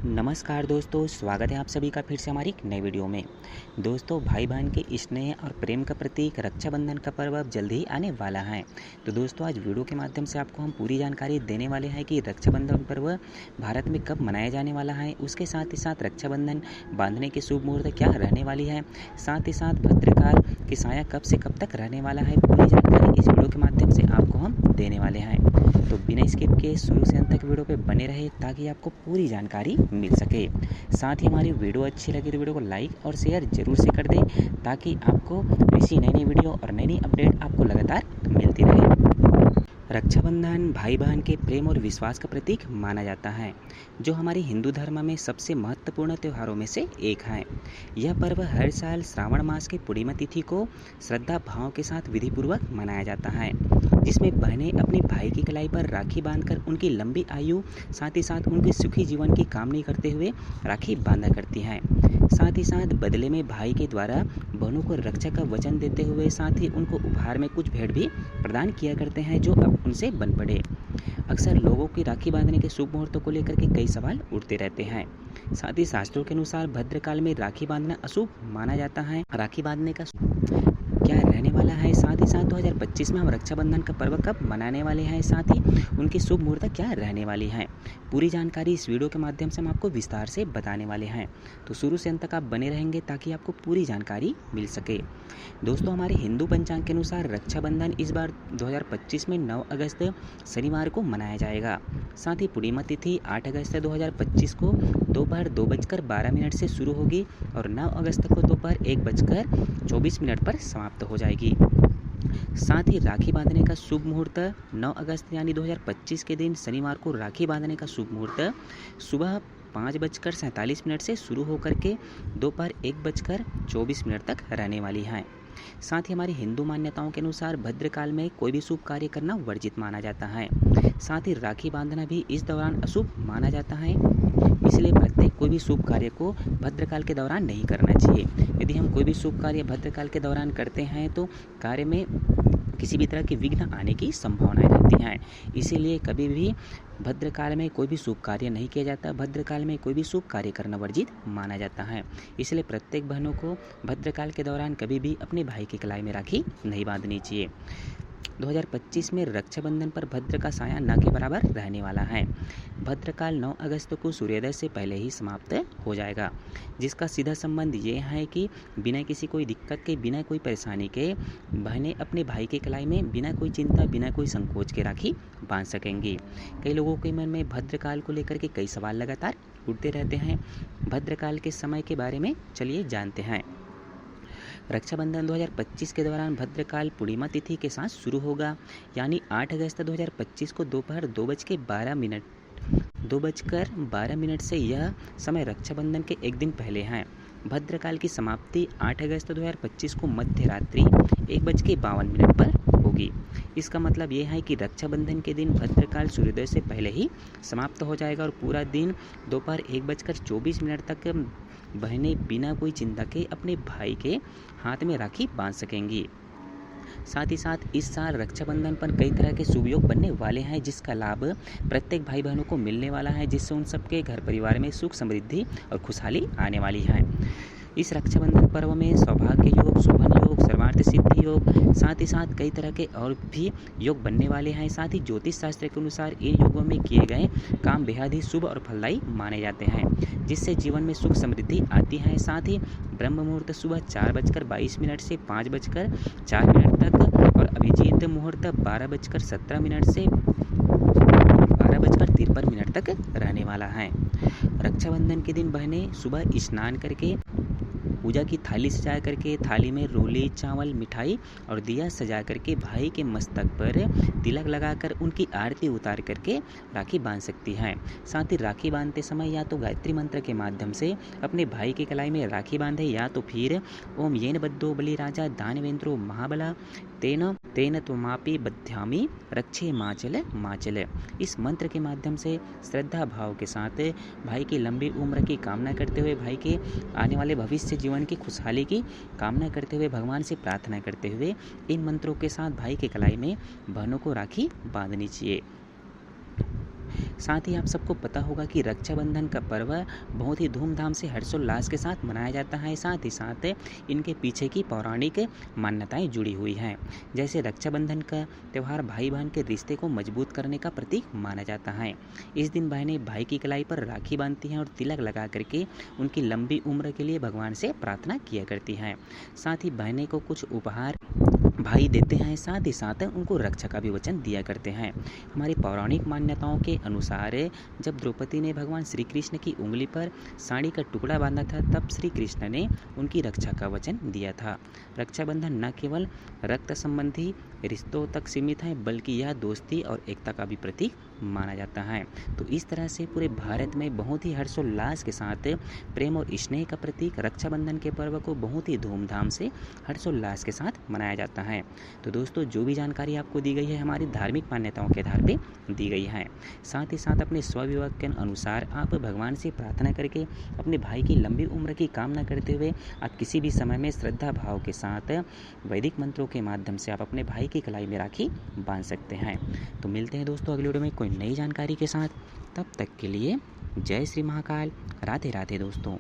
नमस्कार दोस्तों, स्वागत है आप सभी का फिर से हमारी एक नई वीडियो में। दोस्तों, भाई बहन के स्नेह और प्रेम का प्रतीक रक्षाबंधन का पर्व अब जल्द ही आने वाला है। तो दोस्तों, आज वीडियो के माध्यम से आपको हम पूरी जानकारी देने वाले हैं कि रक्षाबंधन पर्व भारत में कब मनाया जाने वाला है। उसके साथ ही साथ रक्षाबंधन बांधने की शुभ मुहूर्त क्या रहने वाली है, साथ ही साथ भद्रकाल की साया कब से कब तक रहने वाला है, पूरी जानकारी इस वीडियो के माध्यम से आपको हम देने वाले हैं। तो बिना स्किप के शुरू से अंत तक वीडियो पे बने रहे ताकि आपको पूरी जानकारी मिल सके। साथ ही हमारी वीडियो अच्छी लगी तो वीडियो को लाइक और शेयर जरूर से कर दें ताकि आपको ऐसी नई नई वीडियो और नई नई अपडेट आपको लगातार मिलती रहे। रक्षाबंधन भाई बहन के प्रेम और विश्वास का प्रतीक माना जाता है, जो हमारे हिंदू धर्म में सबसे महत्वपूर्ण त्योहारों में से एक है। यह पर्व हर साल श्रावण मास की पूर्णिमा तिथि को श्रद्धा भाव के साथ विधिपूर्वक मनाया जाता है, जिसमें बहनें अपने भाई की कलाई पर राखी बांधकर उनकी लंबी आयु, साथ ही साथ उनके सुखी जीवन की कामना करते हुए राखी बांधा करती हैं। साथ ही साथ बदले में भाई के द्वारा बहनों को रक्षा का वचन देते हुए साथ ही उनको उपहार में कुछ भेंट भी प्रदान किया करते हैं, जो अब उनसे बन पड़े। अक्सर लोगों की राखी बांधने के शुभ मुहूर्तों को लेकर के कई सवाल उठते रहते हैं। साथ ही शास्त्रों के अनुसार भद्रकाल में राखी बांधना अशुभ माना जाता है। राखी बांधने का क्या रहने वाला है, साथ ही साथ 2025 में हम रक्षाबंधन का पर्व कब मनाने वाले हैं, साथ ही उनकी शुभ मुहूर्त क्या रहने वाली है, पूरी जानकारी इस वीडियो के माध्यम से हम आपको विस्तार से बताने वाले हैं। तो शुरू से अंत तक आप बने रहेंगे ताकि आपको पूरी जानकारी मिल सके। दोस्तों, हमारे हिंदू पंचांग के अनुसार रक्षाबंधन इस बार 2025 में 9 अगस्त शनिवार को मनाया जाएगा। साथ ही पूर्णिमा तिथि 8 अगस्त 2025 को दोपहर 2:12 से शुरू होगी और 9 अगस्त को दोपहर 1:24 पर समाप्त हो जाएगी। साथ ही राखी बांधने का शुभ मुहूर्त 9 अगस्त यानी 2025 के दिन शनिवार को राखी बांधने का शुभ मुहूर्त सुबह 5:47 से शुरू होकर के दोपहर 1:24 तक रहने वाली है। साथ ही हमारी हिंदू मान्यताओं के अनुसार भद्रकाल में कोई भी शुभ कार्य करना वर्जित माना जाता है। साथ ही राखी बांधना भी इस दौरान अशुभ माना जाता है, इसलिए प्रत्येक कोई भी शुभ कार्य को भद्रकाल के दौरान नहीं करना चाहिए। यदि हम कोई भी शुभ कार्य भद्रकाल के दौरान करते हैं तो कार्य में किसी भी तरह की विघ्न आने की संभावनाएं रहती हैं। इसीलिए कभी भी भद्रकाल में कोई भी शुभ कार्य नहीं किया जाता। भद्रकाल में कोई भी शुभ कार्य करना वर्जित माना जाता है। इसलिए प्रत्येक बहनों को भद्रकाल के दौरान कभी भी अपने भाई की कलाई में राखी नहीं बांधनी चाहिए। 2025 में रक्षाबंधन पर भद्र का साया न के बराबर रहने वाला है। भद्रकाल 9 अगस्त को सूर्योदय से पहले ही समाप्त हो जाएगा, जिसका सीधा संबंध ये है कि बिना किसी कोई दिक्कत के, बिना कोई परेशानी के बहनें अपने भाई के कलाई में बिना कोई चिंता, बिना कोई संकोच के राखी बांध सकेंगी। कई लोगों के मन में भद्रकाल को लेकर के कई सवाल लगातार उठते रहते हैं। भद्रकाल के समय के बारे में चलिए जानते हैं। रक्षाबंधन 2025 के दौरान भद्रकाल पूर्णिमा तिथि के साथ शुरू होगा, यानी 8 अगस्त 2025 को दोपहर 2:12 से यह समय रक्षाबंधन के एक दिन पहले है। भद्रकाल की समाप्ति 8 अगस्त 2025 को मध्य रात्रि 1:52 पर होगी। इसका मतलब यह है कि रक्षाबंधन के दिन भद्रकाल सूर्योदय से पहले ही समाप्त हो जाएगा और पूरा दिन दोपहर 1:24 तक बहनें बिना कोई चिंता के अपने भाई के हाथ में राखी बांध सकेंगी। साथ ही साथ इस साल रक्षाबंधन पर कई तरह के शुभ योग बनने वाले हैं, जिसका लाभ प्रत्येक भाई बहनों को मिलने वाला है, जिससे उन सबके घर परिवार में सुख समृद्धि और खुशहाली आने वाली है। इस रक्षाबंधन पर्व में सौभाग्य योग, शोभन योग, सर्वार्थ सिद्धि योग, साथ ही साथ कई तरह के और भी योग बनने वाले हैं। साथ ही ज्योतिष शास्त्र के अनुसार इन योगों में किए गए काम बेहद ही शुभ और फलदायी माने जाते हैं, जिससे जीवन में सुख समृद्धि आती है। साथ ही ब्रह्म मुहूर्त सुबह 4:22 से 5:04 तक और अभिजीत मुहूर्त 12:17 से 12:53 तक रहने वाला है। रक्षाबंधन के दिन बहनें सुबह स्नान करके पूजा की थाली सजा करके थाली में रोली, चावल, मिठाई और दिया सजा करके भाई के मस्तक पर तिलक लगाकर उनकी आरती उतार करके राखी बांध सकती हैं। साथ ही राखी बांधते समय या तो गायत्री मंत्र के माध्यम से अपने भाई की कलाई में राखी बांधे या तो फिर ओम येन बद्धो बलिराजा दानवेंद्रो महाबला तेन तेन त्वमापि बध्यामि रक्षे माचल माचल, इस मंत्र के माध्यम से श्रद्धा भाव के साथ भाई की लंबी उम्र की कामना करते हुए, भाई के आने वाले भविष्य जीवन की खुशहाली की कामना करते हुए, भगवान से प्रार्थना करते हुए इन मंत्रों के साथ भाई के कलाई में बहनों को राखी बांधनी चाहिए। साथ ही आप सबको पता होगा कि रक्षाबंधन का पर्व बहुत ही धूमधाम से हर्षोल्लास के साथ मनाया जाता है। साथ ही साथ इनके पीछे की पौराणिक मान्यताएं जुड़ी हुई हैं। जैसे रक्षाबंधन का त्यौहार भाई बहन के रिश्ते को मजबूत करने का प्रतीक माना जाता है। इस दिन बहनें भाई की कलाई पर राखी बांधती हैं और तिलक लगा करके उनकी लंबी उम्र के लिए भगवान से प्रार्थना किया करती हैं। साथ ही बहनें को कुछ उपहार भाई देते हैं, साथ ही साथ उनको रक्षा का भी वचन दिया करते हैं। हमारी पौराणिक मान्यताओं के अनुसार जब द्रौपदी ने भगवान श्री कृष्ण की उंगली पर साड़ी का टुकड़ा बांधा था, तब श्री कृष्ण ने उनकी रक्षा का वचन दिया था। रक्षाबंधन न केवल रक्त संबंधी रिश्तों तक सीमित है, बल्कि यह दोस्ती और एकता का भी प्रतीक माना जाता है। तो इस तरह से पूरे भारत में बहुत ही हर्षोल्लास के साथ प्रेम और स्नेह का प्रतीक रक्षाबंधन के पर्व को बहुत ही धूमधाम से हर्षोल्लास के साथ मनाया जाता है। तो दोस्तों, जो भी जानकारी आपको दी गई है हमारी धार्मिक मान्यताओं के आधार पे दी गई है। साथ ही साथ अपने स्वविवेक के अनुसार आप भगवान से प्रार्थना करके अपने भाई की लंबी उम्र की कामना करते हुए आप किसी भी समय में श्रद्धा भाव के साथ वैदिक मंत्रों के माध्यम से आप अपने भाई की कलाई में राखी बांध सकते हैं। तो मिलते हैं दोस्तों अगले वीडियो में कोई नई जानकारी के साथ। तब तक के लिए जय श्री महाकाल, राधे राधे दोस्तों।